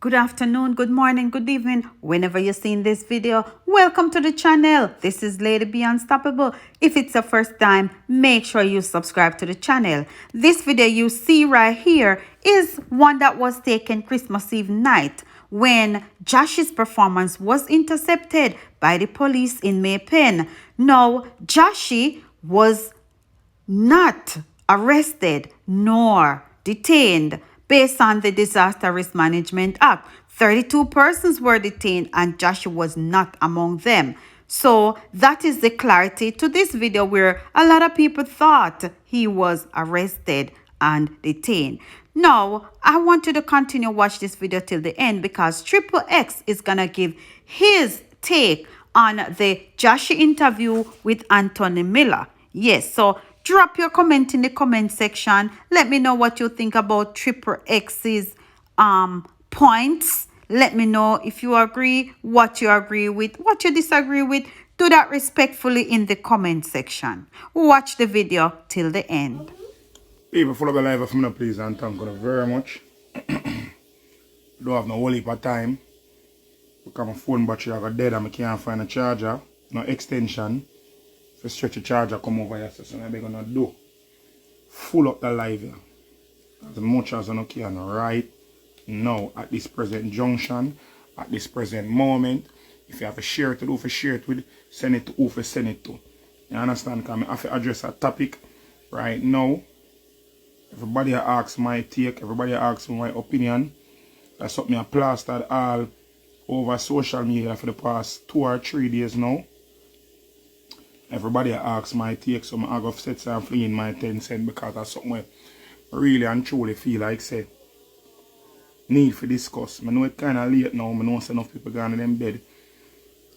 Good afternoon, good morning, good evening, whenever you're seeing this video. Welcome to the channel. This is Ladybeunstoppable. If it's the first time, make sure you subscribe to the channel. This video you see right here is one that was taken Christmas Eve night when Jahshii's performance was intercepted by the police in Maypen. Now, Jahshii was not arrested nor detained based on the Disaster Risk Management Act. 32 persons were detained and Jahshii was not among them. So that is the clarity to this video where a lot of people thought he was arrested and detained. Now, I want you to continue watch this video till the end because Trippple X is going to give his take on the Jahshii interview with Anthony Miller. Yes, so drop your comment in the comment section. Let me know what you think about Trippple X's points. Let me know if you agree, what you agree with, what you disagree with. Do that respectfully in the comment section. Watch the video till the end. People follow the live from me, please, and thank you very much. Don't have no whole heap of time because my phone battery got dead and I can't find a charger, no extension. If a stretch the charger come over here, so I'm gonna do full up the live here as much as I can right now at this present junction, at this present moment. If you have a share to do, for share it with, send it to who for send it to. You understand? Because I have to address a topic right now. Everybody asks my take, everybody asks my opinion. That's something I plastered all over social media for the past 2 or 3 days now. Everybody asks my take, so I go set and fling in my 10 cents because that's something I really and truly feel like say need for discuss. I know it's kind of late now, I know enough people gone in them bed.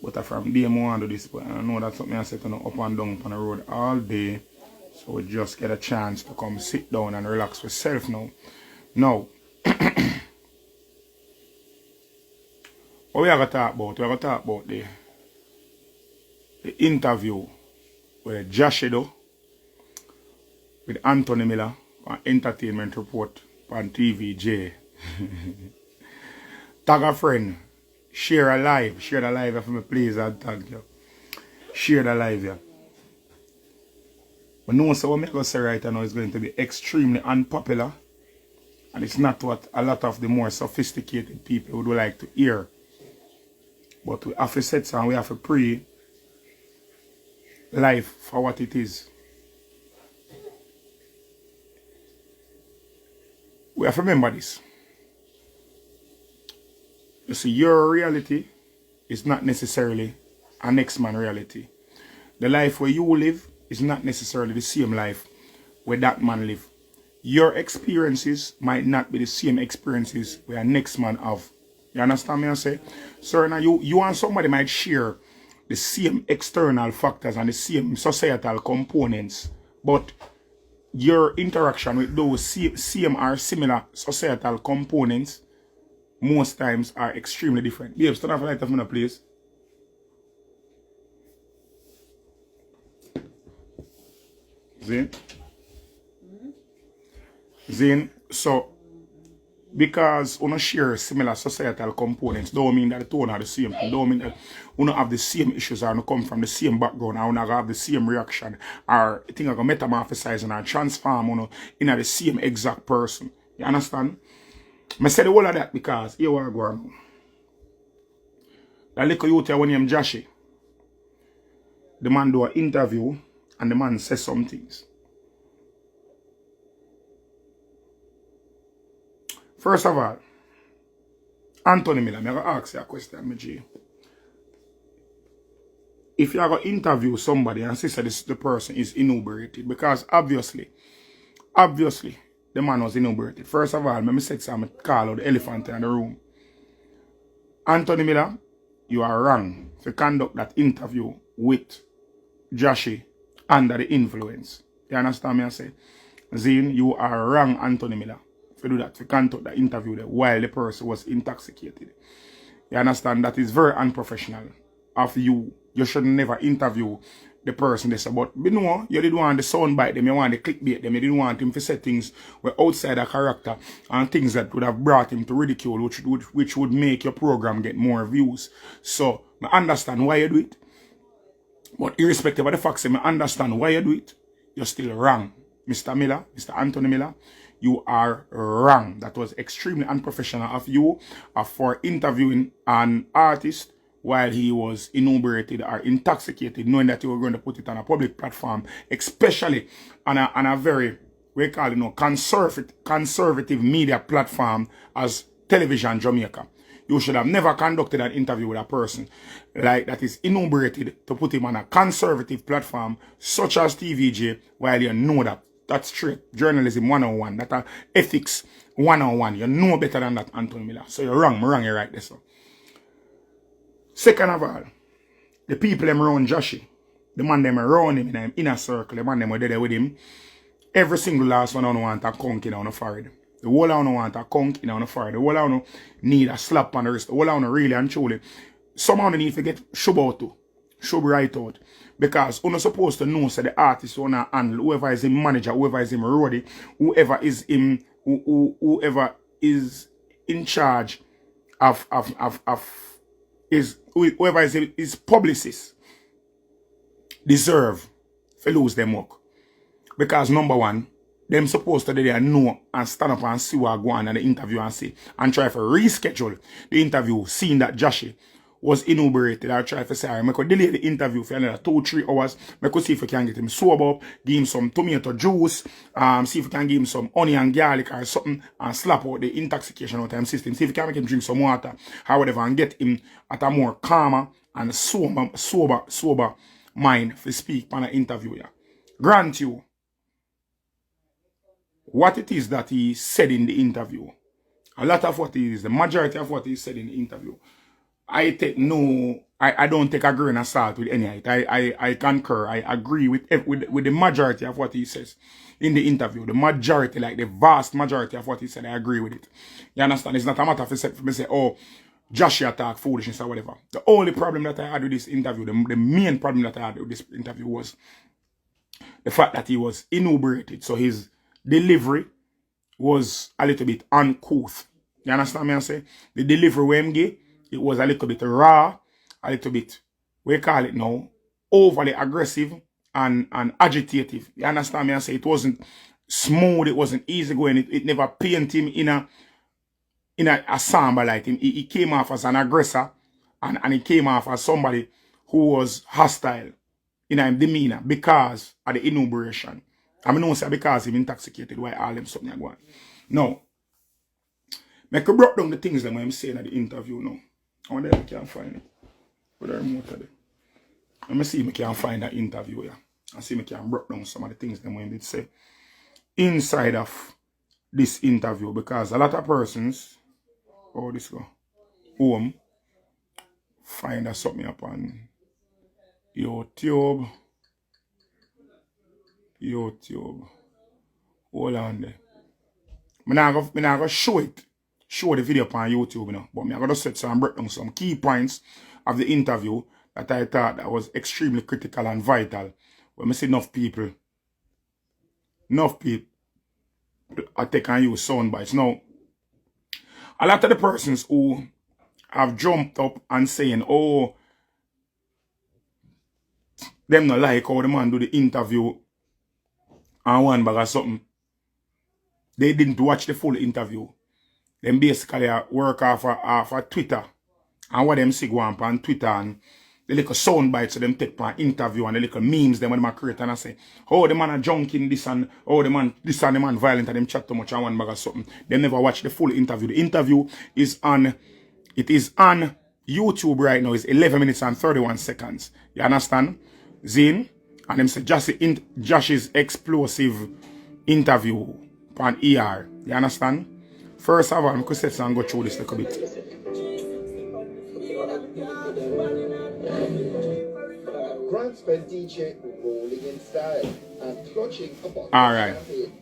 But from day I want to do this, but I know that's something I set up and down on the road all day. So we just get a chance to come sit down and relax yourself now. Now, what we are going to talk about? We are going to talk about the interview with Jahshii do with Anthony Miller on Entertainment Report on TVJ. Tag a friend. Share a live. Share the live for me, please, and thank you. Share the live here. But no, so what I'm going to say right now is going to be extremely unpopular. And it's not what a lot of the more sophisticated people would like to hear. But we have to set some, we have to pray life for what it is. We have to remember this. You see, your reality is not necessarily a next man's reality. The life where you live is not necessarily the same life where that man live. Your experiences might not be the same experiences where a next man have. You understand me I say? So now you and somebody might share the same external factors and the same societal components, but your interaction with those same or similar societal components most times are extremely different. Babe, stand off a light of me, please. Zin? Zin, so because we don't share similar societal components don't mean that the two are the same. Don't mean that we don't have the same issues or we come from the same background or we don't have the same reaction or things are going to metamorphosize and transform in the same exact person. You understand? I say the whole of that because here we are going. That little youth here when named Jahshii, the man do an interview and the man says some things. First of all, Anthony Miller, I'm going to ask you a question, G. If you are going to interview somebody and say the person is inebriated, because obviously, the man was inebriated. First of all, let me say something, call out the elephant in the room. Anthony Miller, you are wrong to conduct that interview with Jahshii under the influence. You understand me I say? Zine, you are wrong, Anthony Miller. To do that, to conduct the interview there while the person was intoxicated. You understand? That is very unprofessional of you. You should never interview the person they say, but you know, you didn't want the soundbite them, you want the clickbait them, you didn't want him to say things were outside a character and things that would have brought him to ridicule, which would make your program get more views. So I understand why you do it. But irrespective of the fact, I understand why you do it, you're still wrong. Mr. Miller, Mr. Anthony Miller, you are wrong. That was extremely unprofessional of you for interviewing an artist while he was inebriated or intoxicated, knowing that you were going to put it on a public platform, especially on a very, we call it, conservative media platform as Television Jamaica. You should have never conducted an interview with a person like that is inebriated to put him on a conservative platform such as TVJ while you know that. That's straight journalism 101. That's ethics 101. You know better than that, Anthony Miller. So you're wrong. You're right there, so. Second of all, the people them around Jahshii, the man them around him in an inner circle, the man them were there with him, every single last one want a conk in on the forehead. The whole of them want a conk in on the forehead. The whole of them need a slap on the wrist. The whole of them really and truly. Some of them need to get shub out too. Shub right out. Because you're not supposed to know so the artist who handle, whoever is him manager, whoever is him roadie, whoever is him, whoever is in charge of whoever is his publicist deserve to lose them work. Because number one, them supposed to know and stand up and see what go on in the interview and see and try to reschedule the interview, seeing that Jahshii was inebriated. I try to say, I could delay the interview for another 2-3 hours. I could see if I can get him sober up, give him some tomato juice, see if I can give him some onion and garlic or something, and slap out the intoxication out of his system. See if I can make him drink some water, or whatever, and get him at a more calmer and sober mind to speak on an interview. Yeah. Grant you, what it is that he said in the interview, a lot of what it is, the majority of what he said in the interview, I don't take a grain of salt with any of it. I concur. I agree with the majority of what he says in the interview. The majority, like the vast majority of what he said, I agree with it. You understand? It's not a matter for me say, oh, Jahshii attack foolishness or whatever. The only problem that I had with this interview, the main problem that I had with this interview was the fact that he was inebriated. So his delivery was a little bit uncouth. You understand me I say? The delivery when he gave, it was a little bit raw, a little bit, we call it now, overly aggressive and agitative. You understand me I say? It wasn't smooth, it wasn't easy going, it never painted him in a somber light. He came off as an aggressor and he came off as somebody who was hostile in his demeanor because of the inebriation. I mean, no say because he intoxicated while all them something like that. No. I broke down the things that I'm saying at the interview now. I wonder if I can find it. But I remote today. Let me see if I can find that interview here. And see if I can break down some of the things that I did say inside of this interview. Because a lot of persons, oh this go, home, find something up on YouTube. Hold on there. I'm not going to show the video on YouTube, you know, but I'm going to set some break down some key points of the interview that I thought that was extremely critical and vital. When I see enough people are taking and use sound bites. Now, a lot of the persons who have jumped up and saying, oh, them not like how the man do the interview and one bag or something. They didn't watch the full interview. Them basically work off of Twitter. And what them see go on Twitter and the little sound bites of them take for an interview and the little memes them when them create and I say, oh the man a junking this and oh the man violent and them chat too much and one bag or something. They never watch the full interview. The interview is on YouTube right now. It's 11 minutes and 31 seconds. You understand? Zine? And them say Jahshii's explosive interview on ER. You understand? First of all, I'm going to sit and go through this a little bit. Grant spent DJ rolling in style and clutching a bottle Alright. of champagne.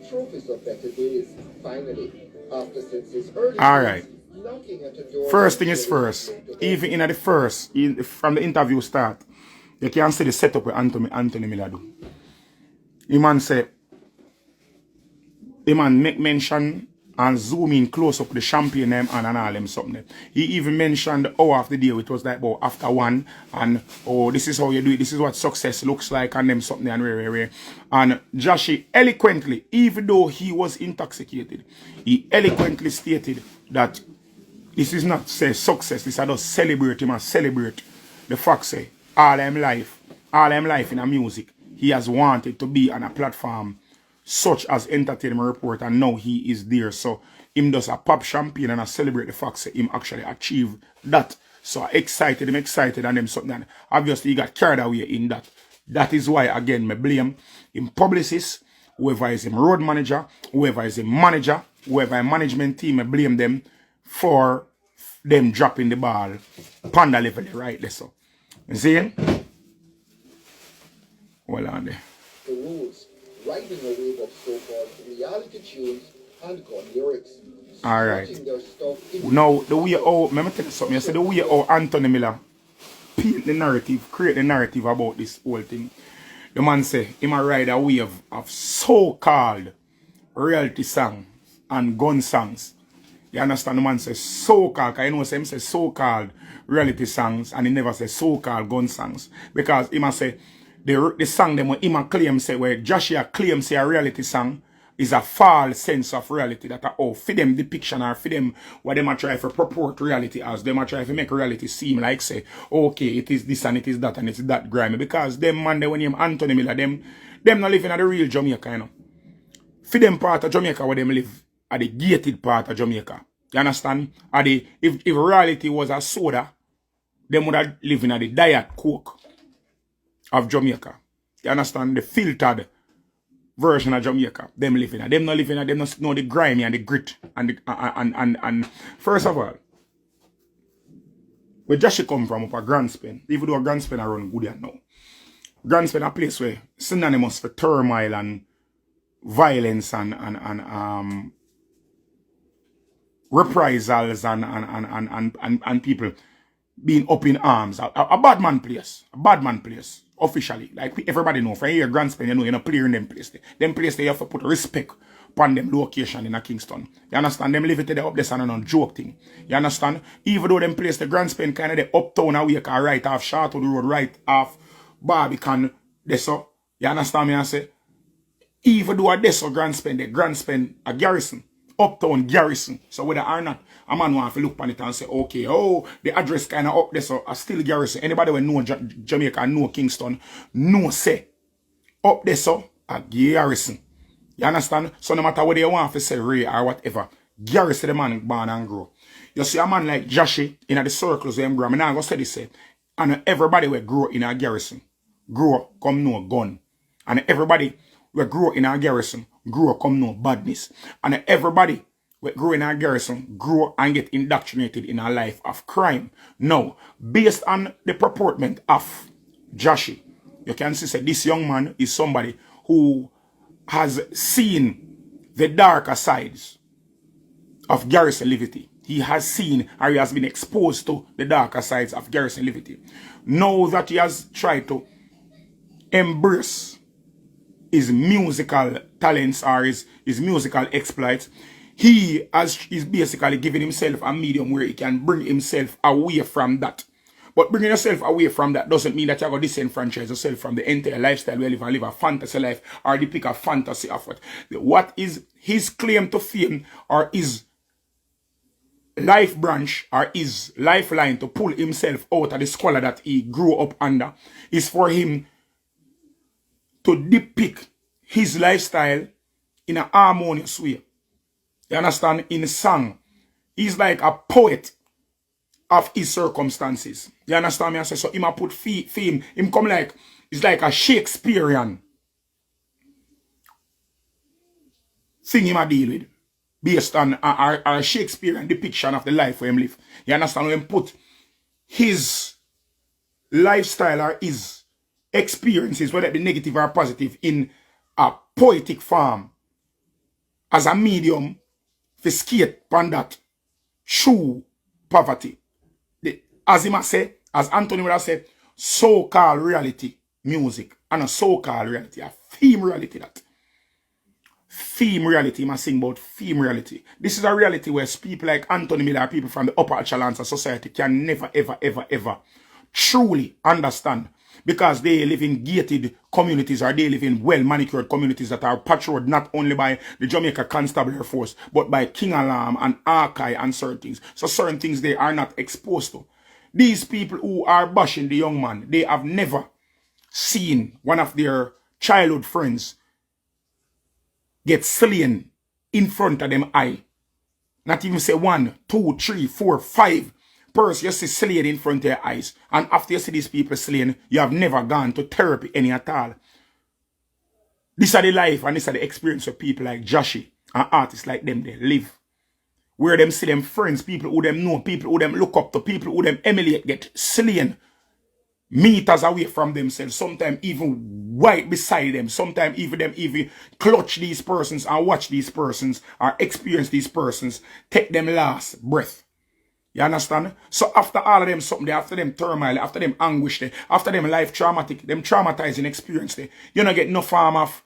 Trophies of better days, finally. After since his early Alright. days, knocking at the door. First thing is first. Even in the first, from the interview start, You can see the setup with Anthony Miller do. The man say, the man make mention and zoom in close up the champagne name and all them something. He even mentioned the hour of the day, it was like about after 1, and oh, this is how you do it, this is what success looks like, and them something and rare. And Jahshii eloquently, even though he was intoxicated, he eloquently stated that this is not say success, this is just celebrate him and celebrate the fact say all them life in a music, he has wanted to be on a platform such as Entertainment Report, and now he is there. So him does a pop champagne and I celebrate the fact that him actually achieved that. So I'm excited and them something. And obviously he got carried away in that. That is why again me blame him publicist, whoever is him road manager, whoever is him manager, whoever him management team, I blame them for them dropping the ball panda level right there. So you see? Well on there. The rules, riding a wave of so-called reality tunes and gun lyrics. Alright. Their stuff in Now, the way how, let me tell you something. I said the way how Anthony Miller paint the narrative, create the narrative about this whole thing. The man say, he might ride a wave of so-called reality song and gun songs. You understand? The man says so-called, because you know him say so-called reality songs and he never say so-called gun songs. Because he must say, the song them him claim say where Jahshii claims say a reality song is a false sense of reality that for them depiction or for them what they might try to purport reality as they might try to make reality seem like say okay it is this and it is that and it's that grimy because them man they when him Anthony Miller them not living at the real Jamaica, you know. For them part of Jamaica where them live at the gated part of Jamaica. You understand? At the if reality was a soda, them would have living at the diet coke of Jamaica. You understand? The filtered version of Jamaica. Them living at. Them not living at. Them not know the grimy and the grit and the, and first of all, where Jahshii come from up a Grand Spain, even though a Grand Spain run good at now. Grand Spain a place where synonymous for turmoil and violence and reprisals and people being up in arms. A bad man place. A bad man place. Officially. Like everybody know. From here, Grand Spain, you're not playing them place. Them place they have to put respect upon them location in a Kingston. You understand? Them live it there up there and on joke thing. You understand? Even though them place the Grand Spain kind of the uptown away, right off Charlotte Road, right off Barbican, there so. You understand me I say? Even though a Deso Grand Spain, the Grand Spain a garrison. Uptown garrison. So whether or not a man want to look upon it and say, okay, oh, the address kind of up there, so I still garrison. Anybody who know Jamaica and know Kingston, know say, up there, so a garrison. You understand? So no matter what they want to say, Ray or whatever, garrison the man born and grow. You see a man like Jahshii in the circles where him grow. I'm not going to say this, and everybody will grow in a garrison. Grow come no gun. And everybody will grow in a garrison. Grow come no badness. And everybody will grow in a garrison, grow and get indoctrinated in a life of crime. Now, based on the purportment of Jahshii, you can see that this young man is somebody who has seen the darker sides of garrison liberty. He has seen or he has been exposed to the darker sides of garrison liberty. Now that he has tried to embrace his musical talents or his musical exploits, he is basically giving himself a medium where he can bring himself away from that. But bringing yourself away from that doesn't mean that you're going to disenfranchise yourself from the entire lifestyle where you live and live a fantasy life or depict a fantasy of it. What is his claim to fame or his life branch or his lifeline to pull himself out of the squalor that he grew up under is for him to depict his lifestyle in an harmonious way. You understand? In song. He's like a poet of his circumstances. You understand me? I say so him a put fame. Him come like, it's like a Shakespearean thing him a deal with. Based on a Shakespearean depiction of the life where him live. You understand? When him put his lifestyle or his experiences, whether it be negative or positive, in a poetic form as a medium to skate upon that true poverty. As him say, as Anthony would have said, so-called reality music and a so-called reality, a theme reality that. Theme reality, I sing about theme reality. This is a reality where people like Anthony Miller, people from the upper echelons of society can never, ever, ever, ever truly understand because they live in gated communities or they live in well-manicured communities that are patrolled not only by the Jamaica Constabulary Force, but by King Alarm and Archive and certain things. So certain things they are not exposed to. These people who are bashing the young man, they have never seen one of their childhood friends get slain in front of them eye. Not even say 1, 2, 3, 4, 5 person you see slain in front of your eyes. And after you see these people slain, you have never gone to therapy any at all. This is the life and this is the experience of people like Jahshii and artists like them they live. Where them see them friends, people who them know, people who them look up to, people who them emulate get slain meters away from themselves, sometimes even right beside them, sometimes even them even clutch these persons and watch these persons or experience these persons take them last breath. You understand? So after all of them something, after them turmoil, after them anguish, after them life traumatic, them traumatizing experience, you don't get no form of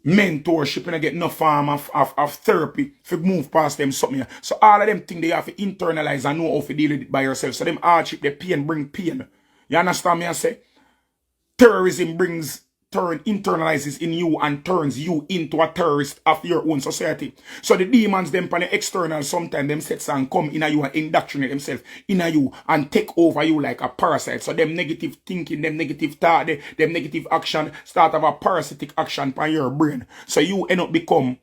mentorship, you don't get no form of therapy to move past them something. So all of them things they have to internalize and know how to deal with it by yourself. So them hardship, the pain bring pain. You understand me? I say terrorism internalizes in you and turns you into a terrorist of your own society. So the demons them pan the external sometimes them sets and come in you and indoctrinate themselves in you and take over you like a parasite. So them negative thinking, them negative thought, them negative action start of a parasitic action on your brain. So you end up become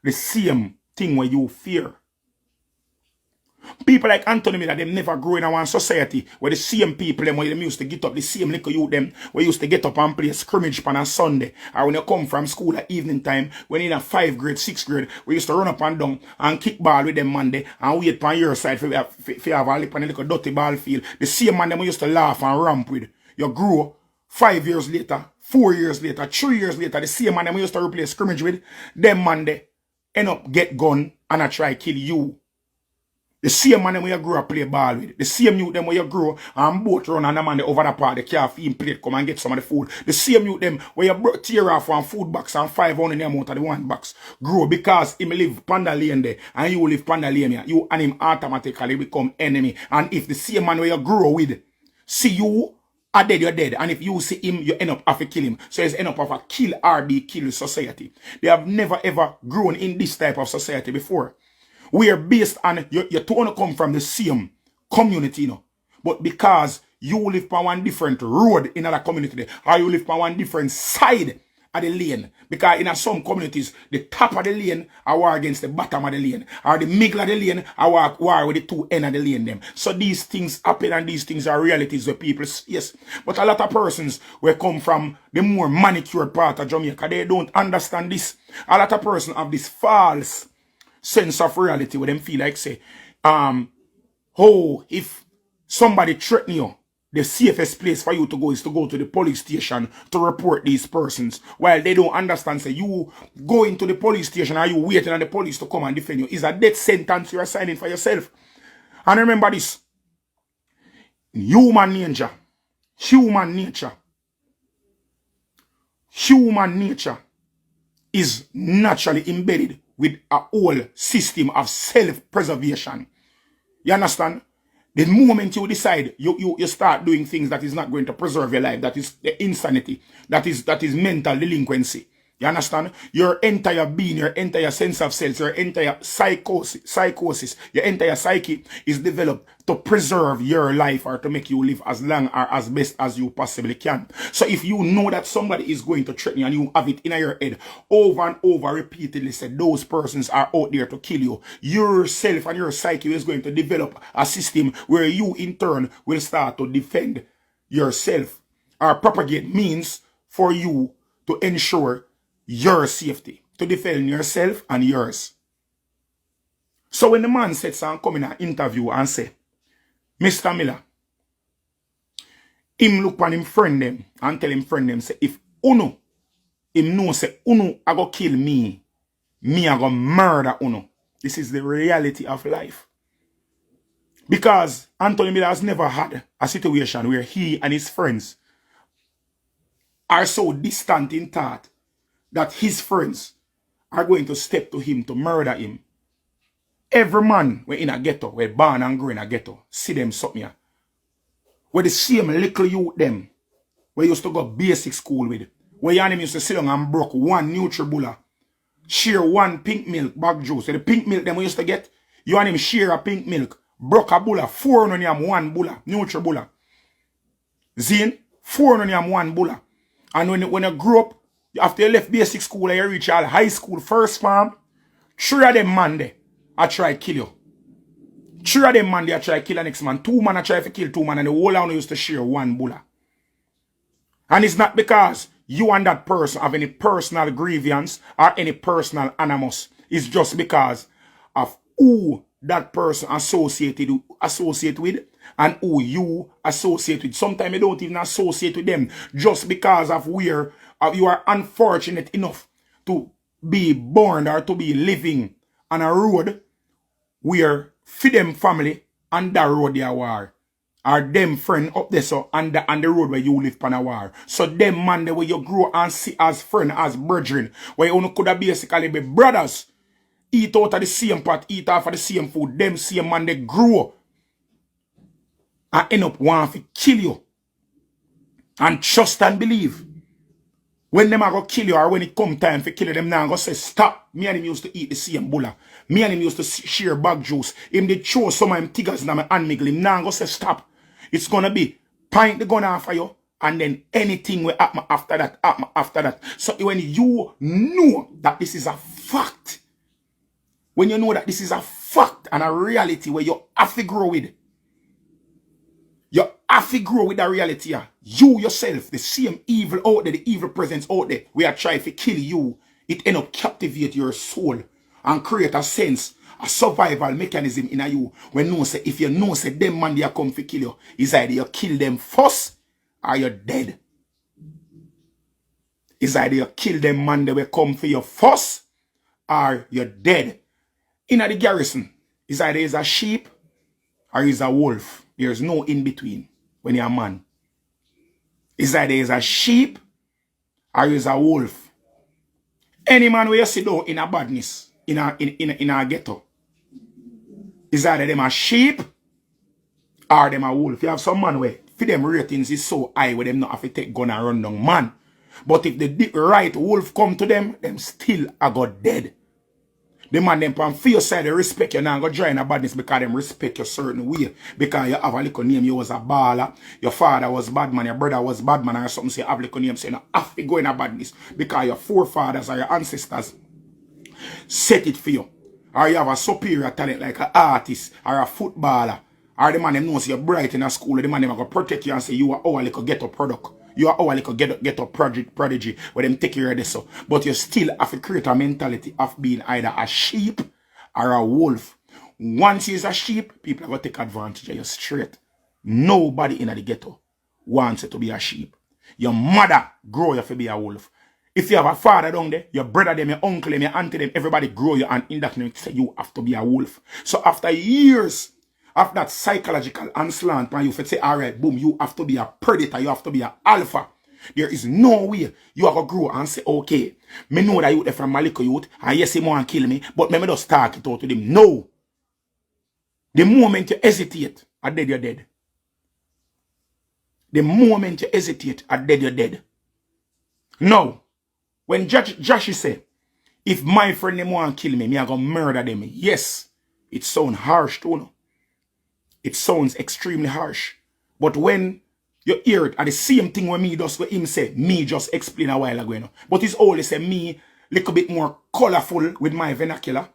the same thing where you fear. People like Anthony Miller, them never grow in our society where the same people them where them used to get up, the same little youth them where used to get up and play scrimmage on a Sunday. Or when you come from school at evening time, when in a 5th grade, 6th grade, we used to run up and down and kick ball with them Monday and wait on your side for have a little dirty ball field. The same man them we used to laugh and ramp with. You grow 5 years later, 4 years later, 3 years later, the same man them we used to replay scrimmage with, them Monday end up get gun and I try kill you. The same man where you grow up play ball with. The same youth them where you grow and boat run and the man over the park, the caffeine plate come and get some of the food. The same youth them where you tear off one food box and 500 in the amount of the one box. Grow because him live Panda Lane there and you live Panda Lane here. You and him automatically become enemy. And if the same man where you grow with see you are dead, you're dead. And if you see him, you end up have to kill him. So it's end up of a kill or be kill society. They have never ever grown in this type of society before. We are based on, you two want to come from the same community, you know. But because you live on one different road in another community, or you live on one different side of the lane. Because in some communities, the top of the lane are war against the bottom of the lane. Or the middle of the lane are war with the two ends of the lane them. So these things happen and these things are realities where people yes. But a lot of persons will come from the more manicured part of Jamaica. They don't understand this. A lot of persons have this false sense of reality where them feel like say, if somebody threaten you, the safest place for you to go is to go to the police station to report these persons. While they don't understand, say you going to the police station or you waiting on the police to come and defend you is a death sentence you are signing for yourself. And remember this, human nature is naturally embedded with a whole system of self-preservation. You understand? The moment you decide you start doing things that is not going to preserve your life, that is the insanity, that is mental delinquency. You understand? Your entire being, your entire sense of self, your entire psychosis, your entire psyche is developed to preserve your life or to make you live as long or as best as you possibly can. So if you know that somebody is going to threaten you and you have it in your head over and over repeatedly said those persons are out there to kill you, yourself and your psyche is going to develop a system where you in turn will start to defend yourself or propagate means for you to ensure your safety, to defend yourself and yours. So when the man sits and come in an interview and say, Mr. Miller, him look on him friend them and tell him friend them, say, if Uno, him know say, Uno I go kill me I go murder Uno. This is the reality of life. Because Anthony Miller has never had a situation where he and his friends are so distant in thought that his friends are going to step to him to murder him. Every man we in a ghetto, we born and grow in a ghetto, see them something here. Where the same little youth them, we used to go basic school with, where your used to sit down and broke one Nutribullet, share one pink milk bag juice. So the pink milk them we used to get, you and him share a pink milk, broke a bulla, 4 on him one bulla, Nutribullet. Zin, 4 on him one bulla. And when you grew up, after you left basic school and you reach all high school, first farm, 3 of them man there, I try to kill you. 3 of them man there, I try to kill the next man. 2 man I try to kill 2 man, and the whole town used to share one bulla. And it's not because you and that person have any personal grievance or any personal animus. It's just because of who that person associate with and who you associate with. Sometimes you don't even associate with them just because of where you are unfortunate enough to be born or to be living on a road where for them family and that road they are. Or them friend up there so on the road where you live on a war. So them man the way you grow and see as friend, as brethren, where you could have basically be brothers. Eat out of the same pot, eat off of the same food. Them same man they grow and end up wanting to kill you. And trust and believe. When them are going to kill you or when it come time for kill you, them now going to say, stop. Me and him used to eat the same bulla. Me and him used to share bag juice. Him they show some of them tigers in my hand miggle. Him now going to say, stop. It's going to be point the gun off of you and then anything will happen after that. So when you know that this is a fact, when you know that this is a fact and a reality where you have to grow with, you have to grow with that reality here. You yourself, the same evil out there, the evil presence out there, we are trying to kill you. It end up captivate your soul and create a sense, a survival mechanism in you. When no say, if you know say them man they come to kill you, is either you kill them first or you're dead. Is either you kill them man they will come for you first or you're dead. In the garrison, is either is a sheep or is a wolf. There's no in between when you're a man. Is either is a sheep or is a wolf. Any man where you sit down in a badness, in a ghetto, is either them a sheep or them a wolf. You have some man where for them ratings is so high where them not have to take gun and run down man. But if the right wolf come to them still are got dead. The man them from your side they respect you now go join a badness because them respect you certain way. Because you have a little name, you was a baller, your father was bad man, your brother was bad man, or something say you have a little name, say you have to go in a badness. Because your forefathers or your ancestors set it for you. Or you have a superior talent like an artist or a footballer. Or the man them knows you're bright in a school, the man them going to protect you and say you are our little ghetto product. You are our little ghetto prodigy where them take care of this. So. But you still have to create a mentality of being either a sheep or a wolf. Once you're a sheep, people are going to take advantage of you straight. Nobody in the ghetto wants you to be a sheep. Your mother grow you to be a wolf. If you have a father down there, your brother them, your uncle them, your auntie them, everybody grow you and in that say you have to be a wolf. So after years of that psychological onslaught, man, you say, all right, boom, you have to be a predator, you have to be an alpha. There is no way you are going to grow and say, okay, me know that you are from Maliko youth, and yes, he want to kill me, but me just talk it out to them. No. The moment you hesitate, are dead, you're dead. The moment you hesitate, are dead, you're dead. No. When Jahshii say, if my friend them want to kill me, I going to murder them. Yes, it sounds harsh too, no? It sounds extremely harsh. But when you hear it, at the same thing when me does what him say, me just explain a while ago, you know? But it's always say me little bit more colorful with my vernacular.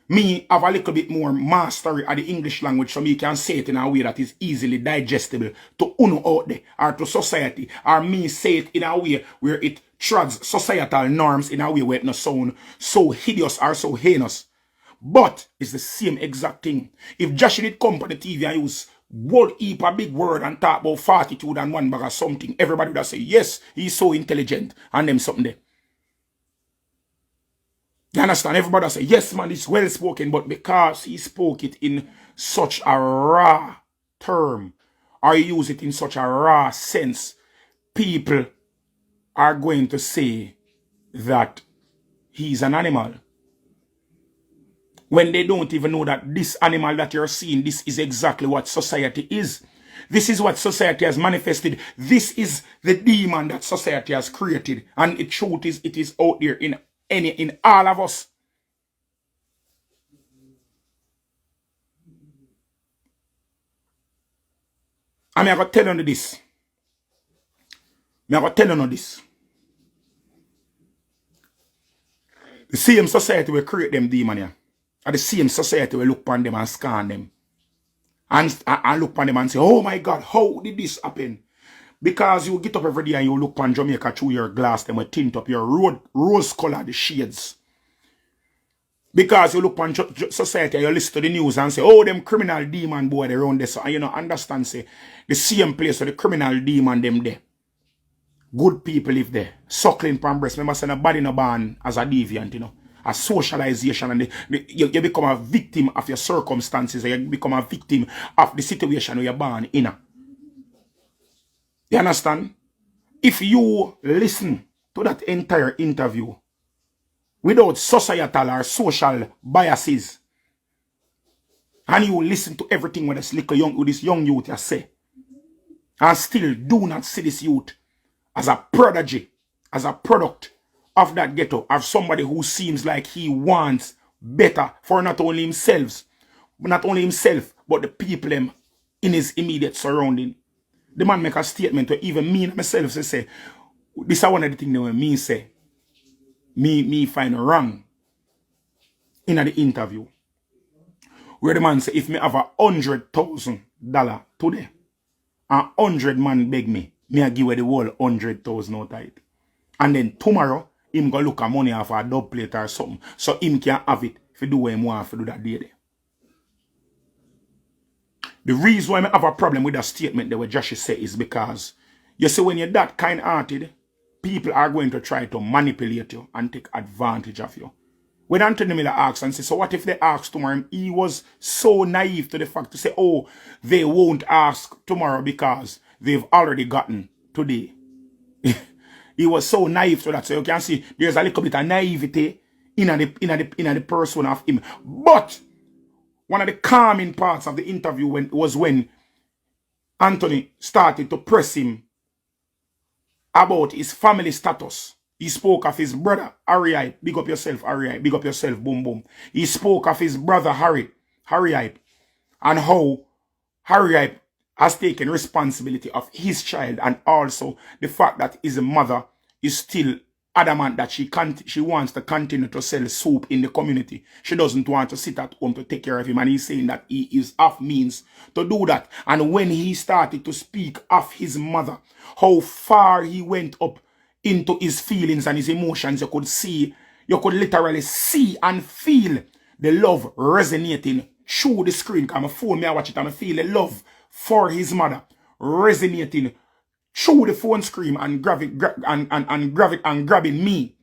Me have a little bit more mastery of the English language so me can say it in a way that is easily digestible to uno out there or to society. Or me say it in a way where it treads societal norms in a way where it not sound so hideous or so heinous. But it's the same exact thing. If Jahshii did come on the TV and use word heap a big word and talk about fortitude and one bag of something, everybody would say, yes, he's so intelligent and them something there. You understand? Everybody say, yes, man, it's well spoken, but because he spoke it in such a raw term, or he use it in such a raw sense, people are going to say that he's an animal. When they don't even know that this animal that you're seeing, this is exactly what society is. This is what society has manifested. This is the demon that society has created. And the truth is, it is out there in all of us. And I'm going to tell you this. I'm going to tell you this. The same society will create them demon here. And the same society will look upon them and scan them. And look upon them and say, oh my God, how did this happen? Because you get up every day and you look upon Jamaica through your glass, them will tint up your rose-colored shades. Because you look upon society and you listen to the news and say, oh, them criminal demon boy, they around there. So, and you know, understand, say, the same place where the criminal demon them there. Good people live there. Suckling pan breast. Remember, saying a body no born as a deviant, you know. A socialization, and you become a victim of your circumstances, or you become a victim of the situation where you're born in. You understand? If you listen to that entire interview without societal or social biases, and you listen to everything with this young youth you say, and still do not see this youth as a prodigy, as a product of that ghetto, of somebody who seems like he wants better for not only himself, but the people in his immediate surrounding. The man make a statement where even me and myself say, this is one of the things that me say, me find wrong in the interview. Where the man say, if me have $100,000 today, 100 man beg me, I give away the whole 100,000 out of it. And then tomorrow, him go look at money off a dub plate or something. So him can have it if he do what he want to do that day there. The reason why I have a problem with that statement that what Jahshii say is because you see when you're that kind-hearted, people are going to try to manipulate you and take advantage of you. When Anthony Miller asks and says, so what if they ask tomorrow? He was so naive to the fact to say, oh, they won't ask tomorrow because they've already gotten today. He was so naive to that. So you can see there's a little bit of naivety in the person of him. But one of the calming parts of the interview was when Anthony started to press him about his family status. He spoke of his brother, Harry. Big up yourself, Harry. Big up yourself, boom, boom. He spoke of his brother, Harry, and how Harry has taken responsibility of his child, and also the fact that his mother is still adamant that she wants to continue to sell soup in the community. She doesn't want to sit at home to take care of him, and he's saying that he is of means to do that. And when he started to speak of his mother, how far he went up into his feelings and his emotions, you could literally see and feel the love resonating through the screen. Because my phone, I watch it and I feel the love for his mother resonating through the phone screen and grabbing me.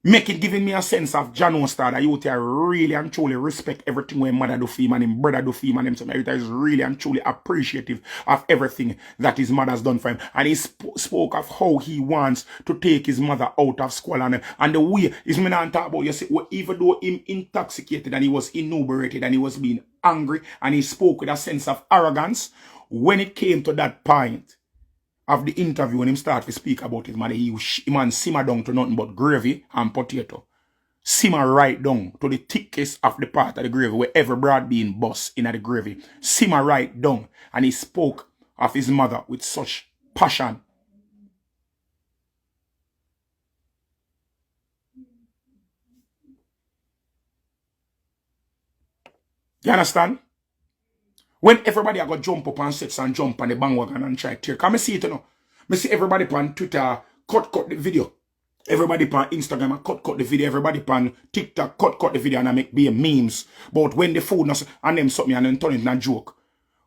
Giving me a sense of John Star that you really and truly respect everything when mother do for him and him brother do for him and him. So is really and truly appreciative of everything that his mother has done for him. And he spoke of how he wants to take his mother out of school and the way is me not talk about, you see, even though him intoxicated and he was inebriated and he was being angry and he spoke with a sense of arrogance, when it came to that point of the interview, when him start to speak about his mother, he man simmer down to nothing but gravy and potato. Simmer right down to the thickest of the part of the gravy where every broad bean bust in the gravy. Simmer right down. And he spoke of his mother with such passion. You understand? When everybody I got jump up and sets and jump on the bandwagon and try to tear. Can I see it, you know? I see everybody on Twitter cut the video. Everybody on Instagram cut the video. Everybody on TikTok cut the video and I make be memes. But when the food and them something and then turn it into a joke.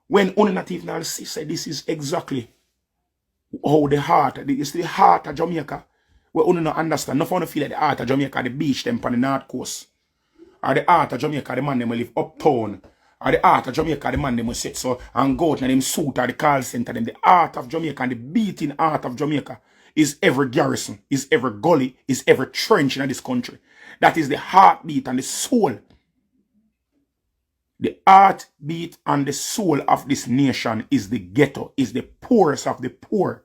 When only not even say this is exactly how it's the heart of Jamaica. We only not understand. Not want to feel like the heart of Jamaica, the beach, them on the north coast. Or the heart of Jamaica, the man them will live uptown. Or the heart of Jamaica, the man them will sit so and go out and them suit or the call center. Them. The heart of Jamaica and the beating heart of Jamaica is every garrison, is every gully, is every trench in this country. That is the heartbeat and the soul. The heartbeat and the soul of this nation is the ghetto, is the poorest of the poor.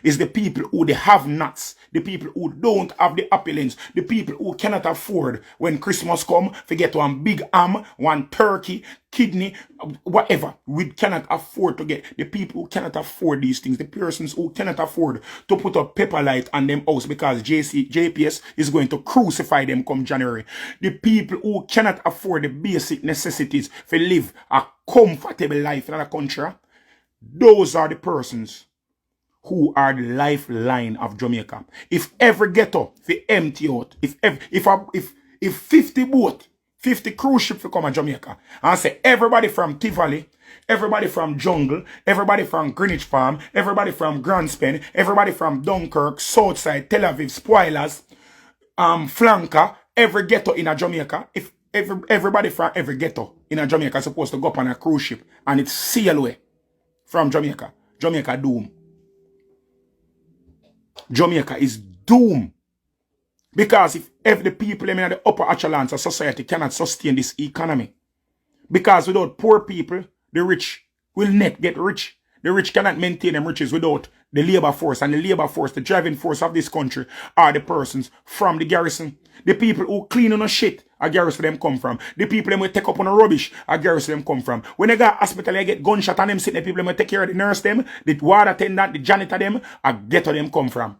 Is the people who they have nuts, the people who don't have the opulence, the people who cannot afford when Christmas come, forget one big ham, one turkey, kidney, whatever. We cannot afford to get the people who cannot afford these things, the persons who cannot afford to put a pepper light on them house because JPS is going to crucify them come January. The people who cannot afford the basic necessities for live a comfortable life in a country, those are the persons who are the lifeline of Jamaica. If every ghetto be empty out, if 50 boat, 50 cruise ship come to Jamaica, and say everybody from Tivoli, everybody from Jungle, everybody from Greenwich Farm, everybody from Grand Spen, everybody from Dunkirk, Southside, Tel Aviv, Spoilers, Flanker, every ghetto in a Jamaica, if everybody from every ghetto in a Jamaica is supposed to go up on a cruise ship and it's sail away from Jamaica, Jamaica doom. Jamaica is doomed. Because if the people in the upper echelons of society cannot sustain this economy. Because without poor people, the rich will not get rich. The rich cannot maintain them riches without the labor force. And the labor force, the driving force of this country, are the persons from the garrison. The people who clean on the shit, a garrison them come from. The people who take up on the rubbish, a garrison them come from. When they got hospital, they get gunshot and them sitting, the people who take care of the nurse them, the water attendant, the janitor them, a ghetto them come from.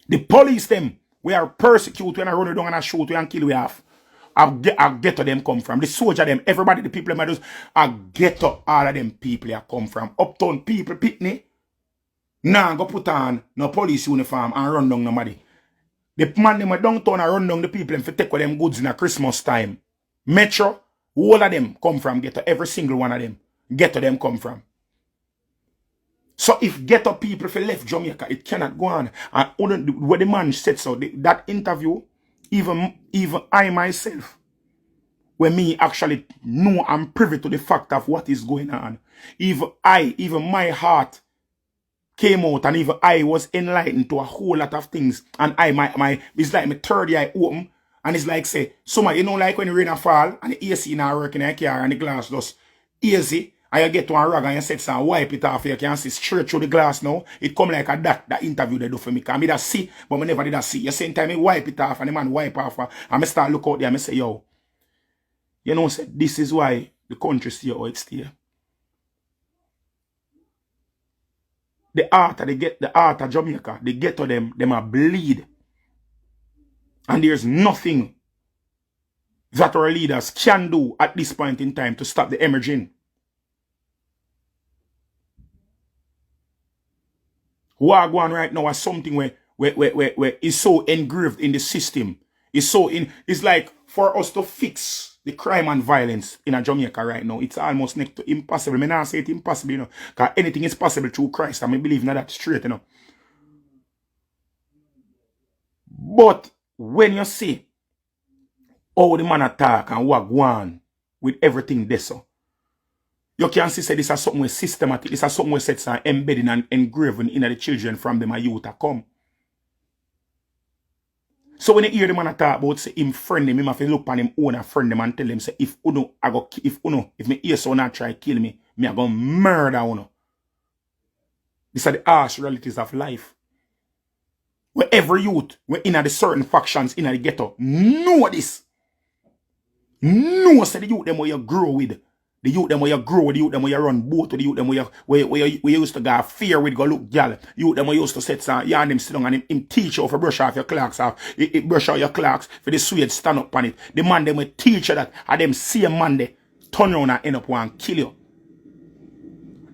The police them, we are persecute when I run down and I shoot we and kill we half. I ghetto them come from. The soldier them, everybody, the people them, I ghetto all of them people they come from. Uptown people, pitney, nah go put on no police uniform and run down nobody. The man them downtown and run down the people them for take with them goods in a Christmas time. Metro, all of them come from ghetto. Every single one of them. Ghetto them come from. So if ghetto people for left Jamaica, it cannot go on. And what the man said so, that interview, even I myself, when me actually know I'm privy to the fact of what is going on, even my heart came out and even I was enlightened to a whole lot of things. And it's like my third eye open and it's like say, somebody, you know like when the rain fall and the AC not working in the car and the glass just easy. And you get to a rag and you set and wipe it off. You can see straight through the glass now. It come like a that interview they do for me. Because I that see, but I never did that see. You same time I wipe it off and the man wipe off. And I start look out there and I say, yo, you know, this is why the country stay how it stay. The art of Jamaica, they get to them a bleed. And there's nothing that our leaders can do at this point in time to stop the emerging. What going on right now is something where is so engraved in the system. It's like for us to fix the crime and violence in a Jamaica right now, it's almost next to impossible. I not say it impossible, you know, because anything is possible through Christ. I believe in that straight, you know. But when you see how the man attack and what go on with everything this so, you can see say this is something systematic. This is something sets are embedding and engraving in the children from them a youth to come. So when you hear the man talk about say him friend him have to look on him own a friend them and tell them say if me hear someone try kill me I go murder uno. These are the harsh realities of life. Where every youth, where in the certain factions in the ghetto, know this. Know say the youth them where you grow with. The youth them where you grow with, the youth them where you run boat, the youth them where you used to go fear with, go look gal. Youth them where you used to set some, you and them sit down and him teach you for brush off your clocks off. It brush out your clocks for the suede stand up on it. The man them will teach you that, and them same man they turn around and end up and kill you.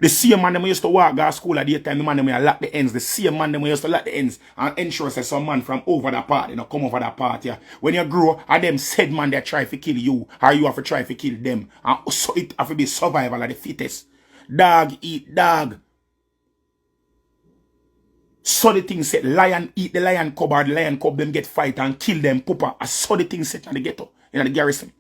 The same man them used to walk to school at the time, the man them will lock the ends. The same man them used to lock the ends and ensure that some man from over that part, come over that part, yeah. When you grow, and them said man they try to kill you, or you have to try to kill them. And so it have to be survival of the fittest. Dog eat dog. So the thing said, lion eat the lion cub or the lion cub them get fight and kill them, pooper. I saw the thing set in the ghetto, in the garrison.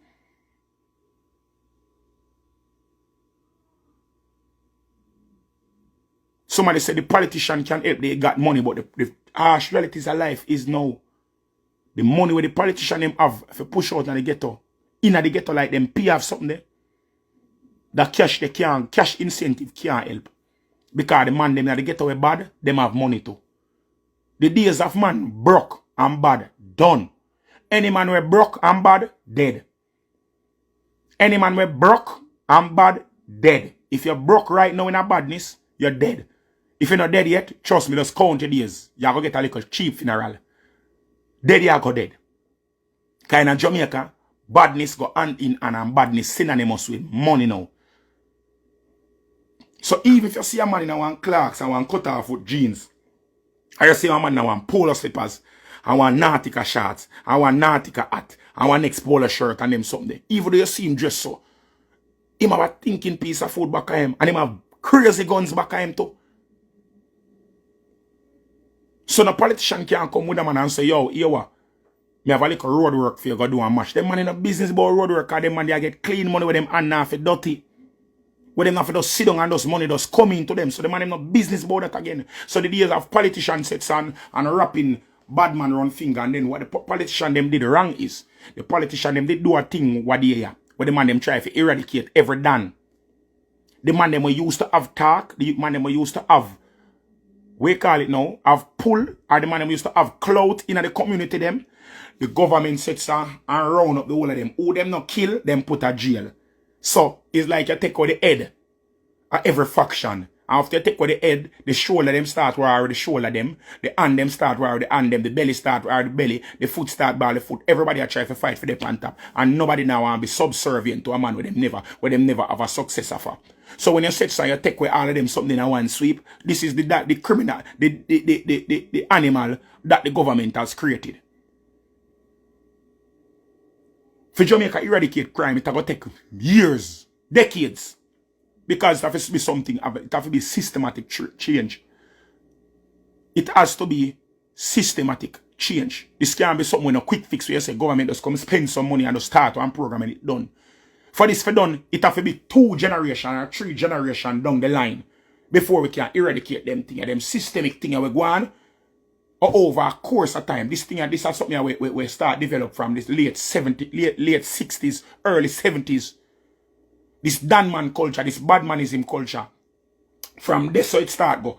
Somebody said the politician can help, they got money, but the harsh realities of life is now the money where the politician them have if you push out in the ghetto like them pay have something there. That cash they can't, cash incentive can't help. Because the man them in the ghetto are bad, them have money too. The days of man broke and bad, done. Any man who broke and bad, dead. Any man who broke and bad, dead. If you're broke right now in a badness, you're dead. If you're not dead yet, trust me, just count your days. You're going to get a little cheap funeral. Dead, you go dead. Because in Jamaica, badness go hand in hand and badness synonymous with money now. So even if you see a man in one Clarks and one cut off with jeans, or you see a man in one polo slippers, and one Nautica shorts, and one Nautica hat, and one next polo shirt and them something, even though you see him dress so, him have a thinking piece of food back at him, and him have crazy guns back at him too. So no politician can come with a man and say, yo, here what? Me have a little road work for you go do and mash. Them man in a business about road work, because them man they get clean money with them and not for dirty. Where them not for just sit down and just money just come into them. So the man them not business about that again. So the days of politician sets and rapping bad man run finger, and then what the politician them did wrong is the politician them did do a thing what they where the man them try to eradicate every done. The man them we used to have talk, the man them we used to have we call it now, have pull, or the man them used to have clout in the community them. The government sets and round up the whole of them. Who them not kill, them put a jail. So it's like you take out the head of every faction. After you take out the head, the shoulder them start where the shoulder them, the hand them start where the hand them, the belly start where the belly, the foot start by the foot. Everybody are trying to fight for the on top. And nobody now want to be subservient to a man where them never have a successor for. So when you set so you take away all of them something in one sweep, this is the criminal, the animal that the government has created. For Jamaica eradicate crime, it will take years, decades. Because it has to be something, it has to be systematic change. It has to be systematic change. This can't be something with a quick fix where you say government just come spend some money and just start one program and it done. For this to done, it has to be 2 generations or 3 generations down the line before we can eradicate them things, them systemic things we go on. Or over a course of time, this is something we start develop from this late 60s, early 70s. This Danman culture, this badmanism culture. From this so it start go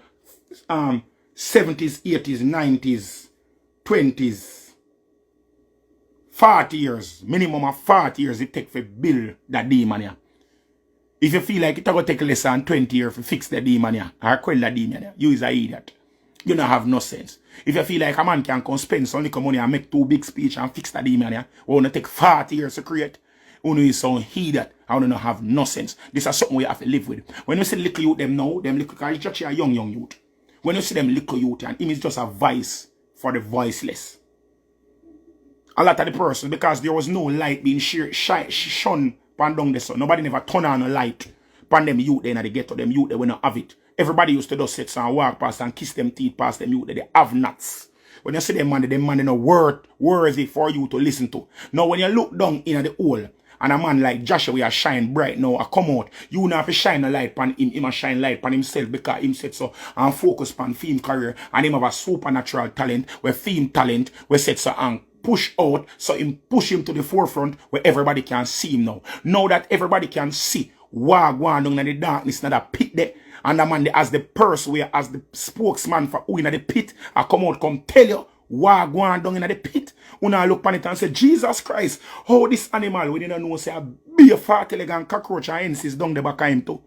70s, 80s, 90s, 20s, 40 years, minimum of 40 years it take to build that demon here. If you feel like it will take less than 20 years to fix the demon here, or quell the demon here, you is an idiot. You don't have no sense. If you feel like a man can come spend some little money and make 2 big speech and fix the demon here, or take 40 years to create, you is so idiot. I don't have no sense. This is something we have to live with. When you see little youth them now, them little because it's a young youth. When you see them little youth and him is just a voice for the voiceless. A lot of the person, because there was no light being shone pan down the sun. Nobody never turn on a light. Pan them youth then at the ghetto, them youth they will not have it. Everybody used to just sit and walk past and kiss them teeth past them youth that they have nuts. When you see them man no worthy for you to listen to. Now when you look down in the hole, and a man like Jahshii we are shine bright now, I come out, you not have to shine a light pan him, a shine light pan himself because him said so and focus pan film career and him have a supernatural talent where film talent we said so and push out so him push him to the forefront where everybody can see him now. Now that everybody can see what going down in the darkness in that pit there. And the man as the person where as the spokesman for who in the pit, I come out come tell you what going down in the pit. Una look pan it and say, Jesus Christ, how this animal we didn't know say a be a fat elegant cockroach and hens down the back of him too.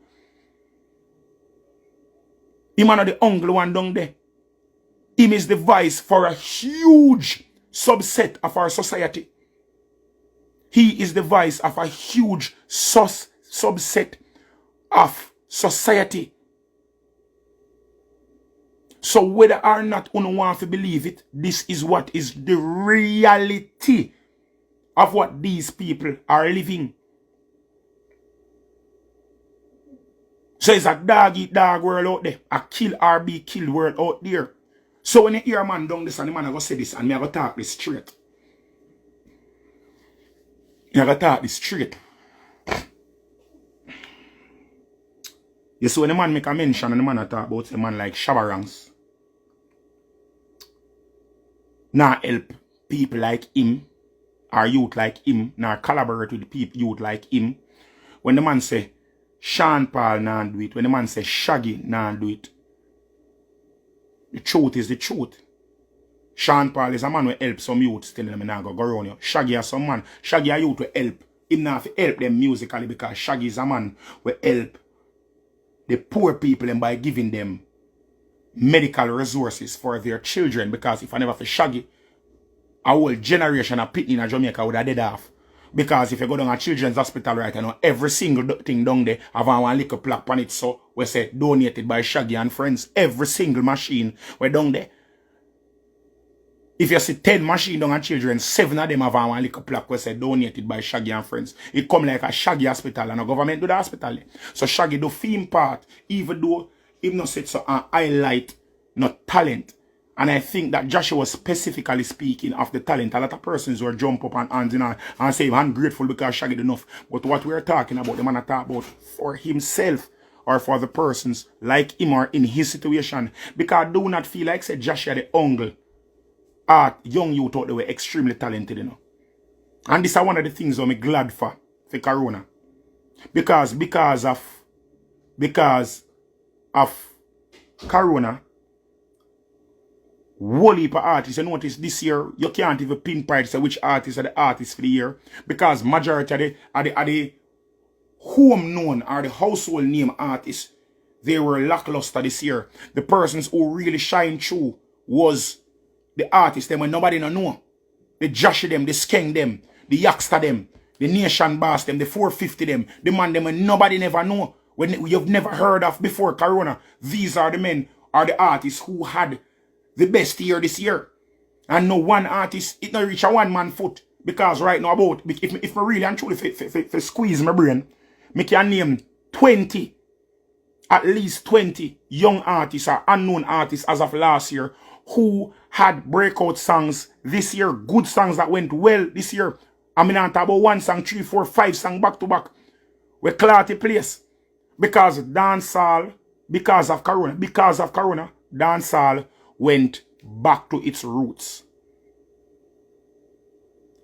Him and the uncle one down there. Him is the voice for a huge subset of our society. He is the voice of a huge subset of society. So whether or not you want to believe it, this is what is the reality of what these people are living. So it's a dog eat dog world out there. A kill or be killed world out there. So when you hear a man down this and the man I go say this and me I go talk this straight. I go talk this straight. You see when the man make a mention and the man I talk about a man like Shabarangs. Now help people like him or youth like him, now collaborate with the people youth like him. When the man say Sean Paul nah do it, when the man say Shaggy nah do it. The truth is the truth. Sean Paul is a man who help some youth still them nah go around you. Shaggy is some man. Shaggy a youth will help. Him not help them musically because Shaggy is a man who help the poor people and by giving them medical resources for their children. Because if I never for Shaggy, a whole generation of pitney in Jamaica would have dead off. Because if you go down a children's hospital right now, every single thing down there have one little plaque on it so we say donated by Shaggy and friends. Every single machine we down there. If you see 10 machines down at children, 7 of them have one little plaque we say donated by Shaggy and friends. It come like a Shaggy hospital and a government do the hospital. So Shaggy do film part, even though him not said so highlight not talent. And I think that Jahshii was specifically speaking of the talent. A lot of persons were jump up and hands in and say, I'm grateful because Shaggy did enough. But what we're talking about, the man I talk about for himself or for the persons like him or in his situation. Because I do not feel like say Jahshii the uncle. Young youth out there were extremely talented, you know. And this is one of the things I'm glad for Corona. Because of Corona, whole heap of artists, you notice this year, you can't even pinpoint say which artists are the artists for the year. Because majority of the home known or the household name artists, they were lackluster this year. The persons who really shine through was the artists them when nobody no know. The Jahshii them, the Skeng them, the Yakster them, the Nation Boss them, the 450 them, the man them when nobody never know. When you've never heard of before Corona. These are the men or the artists who had the best year this year. And no one artist, it not reach a one man foot. Because right now about, if I really and truly if squeeze my brain, I can name 20, at least 20 young artists or unknown artists as of last year who had breakout songs this year, good songs that went well this year. I mean, I'm talking about 1 song, 3, 4, 5 songs back to back. We clear the place. Because dancehall, because of Corona, dancehall went back to its roots.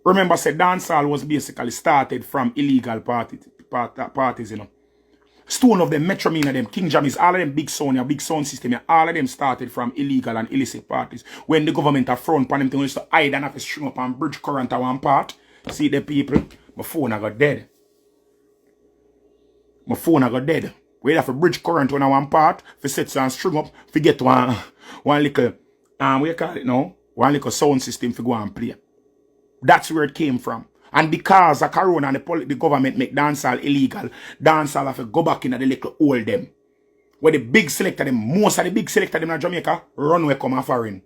Remember, say dancehall was basically started from illegal parties, you know. Stone of them, Metro Mina, them, King Jammies, all of them big sound system, all of them started from illegal and illicit parties. When the government are front on them, they used to hide and have to string up and bridge current at one part. See the people, my phone I got dead. My phone I got dead. We have a bridge current on one part, for set and string up, for get one little, what you call it now? One little sound system for go and play. That's where it came from. And because of Corona and the government make dancehall illegal, dancehall have to go back in the little hole them. Where the big selector them, most of the big selector them in Jamaica, run away come a foreign.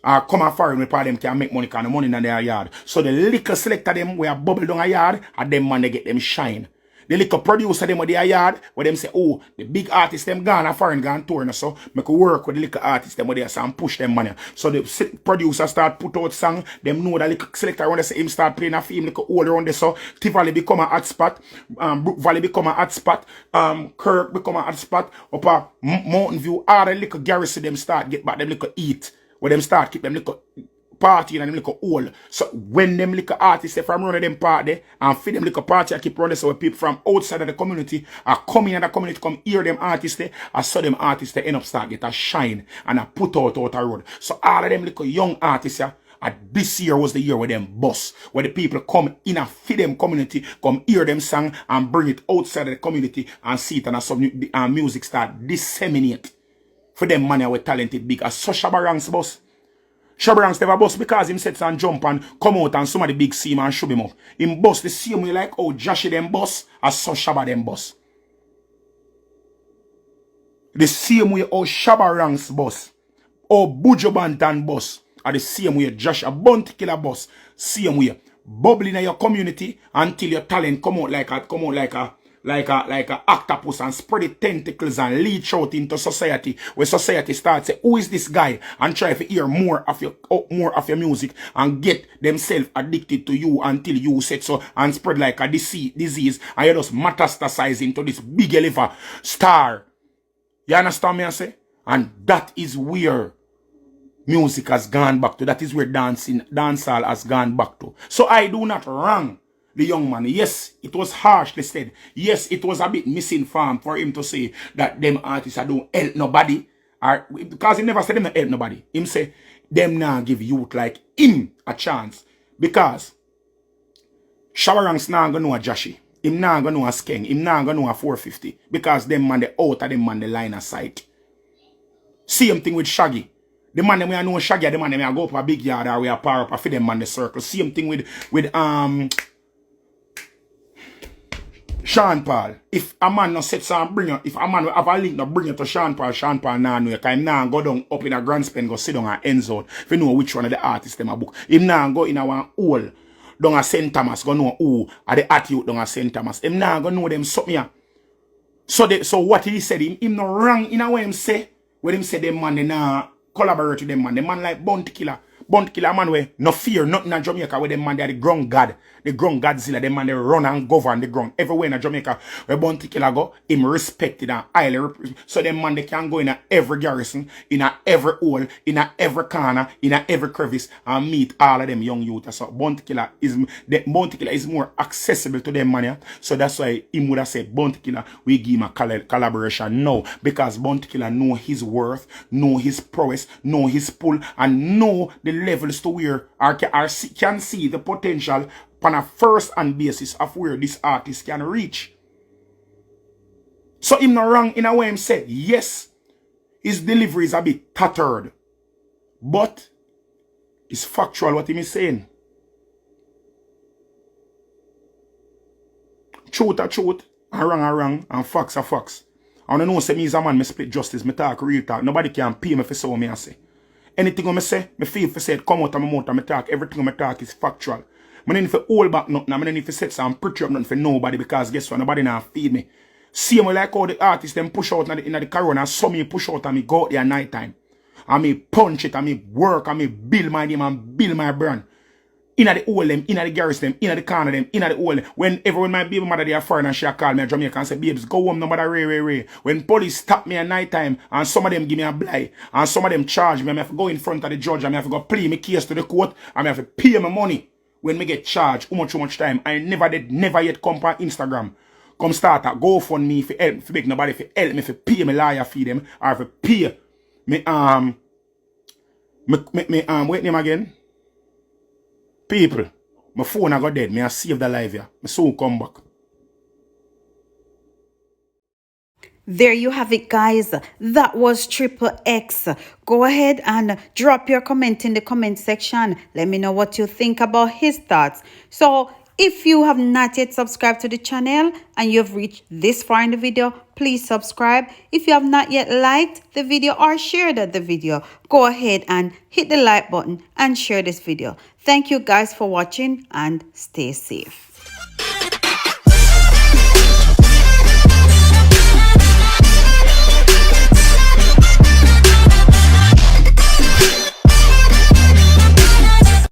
Or come a foreign where them can make money because the money in their yard. So the little selector them where bubble down a yard, and them man they get them shine. The little producer them with their yard, where them say, oh, the big artists them gone a foreign gone tour, so make work with the little artists them with their song push them money. So the producer start put out song, them know that little selector when they say him start playing a film little all around there, so Tivoli become a hot spot, Brook Valley become a hot spot, Kirk become a hot spot, up a Mountain View, all the little garrison them start get back them little eat, where them start keep them little party and them little hole. So when them little artists say from running them party and feed them little party I keep running so people from outside of the community are coming in the community come hear them artists there, I saw them artists they end up start get a shine and I put out a road. So all of them little young artists this year was the year where them bust, where the people come in and feed them community, come hear them song and bring it outside of the community and see it and some music start disseminate for them money with talented big as such a barang's bus. Shabarangs never bust because him sets and jump and come out and somebody big see him and show him up. Him bust the same way like how Jahshii them bust as so Shabba them bust. The same way how Shabarangs bust, how Buju Banton bust, are the same way Jahshii a bounty killer bust. Same way. Bubbling in your community until your talent come out like a like a octopus and spread its tentacles and leach out into society, where society starts say, who is this guy? And try to hear more of your music and get themselves addicted to you until you set so and spread like a disease and you just metastasize into this big liver star. You understand me I say? And that is where music has gone back to. That is where dancehall has gone back to. So I do not wrong the young man. Yes, it was harshly said. Yes, it was a bit misinformed for him to say that them artists don't help nobody. Or, because he never said them not help nobody. Him say, them now give youth like him a chance. Because Shawarang's not gonna know a Jahshii. Him not gonna know a Skeng. Him not gonna know a 450. Because them man the out of them man the line of sight. Same thing with Shaggy. The man them we know Shaggy, the man them we go up a big yard or we are power up for them man the circle. Same thing with Sean Paul. If a man no set some bring you, if a man have a link no bring you to Sean Paul nah know you. Cause him nah go down up in a grand spend go sit down and end zone. If you know which one of the artists them a book. Him nah go in a one hole down a St. Thomas go know who are the attitude down a St. Thomas. Him nah go know them something here. So what he said, him no wrong in a way him say. When him say them man they nah collaborate with them man. The man like Bounty Killer. Bounty Killer man we no fear nothing in Jamaica where them man they are the ground god. The ground Godzilla. Them man they run and govern the ground. Everywhere in Jamaica where Bounty Killer go, him respected and highly so them man they can go in a every garrison, in a every hole, in a every corner, in a every crevice and meet all of them young youth. So Bounty Killer is more accessible to them man. Yeah? So that's why him would have said Bounty Killer we give him a collaboration now. Because Bounty Killer know his worth, know his prowess, know his pull, and know the levels to where can see the potential on a first-hand basis of where this artist can reach. So him not wrong in a way him said, yes, his delivery is a bit tattered, but it's factual what him is saying. Truth are truth, and wrong are wrong, and facts are facts. I don't know say me is a man, me split justice, me talk real talk. Nobody can pay me for so me I say. Anything I say, me feel for say it come out of my mouth and me talk. Everything I talk is factual. I don't need to hold back nothing. I don't need to set some pretty up nothing for nobody because guess what? Nobody now feed me. See me like how the artists them push out in the corona. So me push out and me go out there night time. And me punch it and me work and me build my name and build my brand. Inna the hole them, inna the garrison them, inna the corner them, inna the hole them. Whenever my baby mother they are foreign and she call me a Jamaican and say, babes, go home, no matter ray. When police stop me at night time and some of them give me a blight and some of them charge me, I have to go in front of the judge and I have to go plead my case to the court and I have to pay my money when me get charged. How much time? I never yet come on Instagram. Come start a GoFundMe for help, for make nobody for help me, for pay my lawyer fee them, or for pay me wait name again? People, my phone I got dead. Me I save the life here. Me soon come back. There you have it, guys. That was Trippple X. Go ahead and drop your comment in the comment section. Let me know what you think about his thoughts. So if you have not yet subscribed to the channel and you've reached this far in the video, please subscribe. If you have not yet liked the video or shared the video, go ahead and hit the like button and share this video. Thank you guys for watching and stay safe.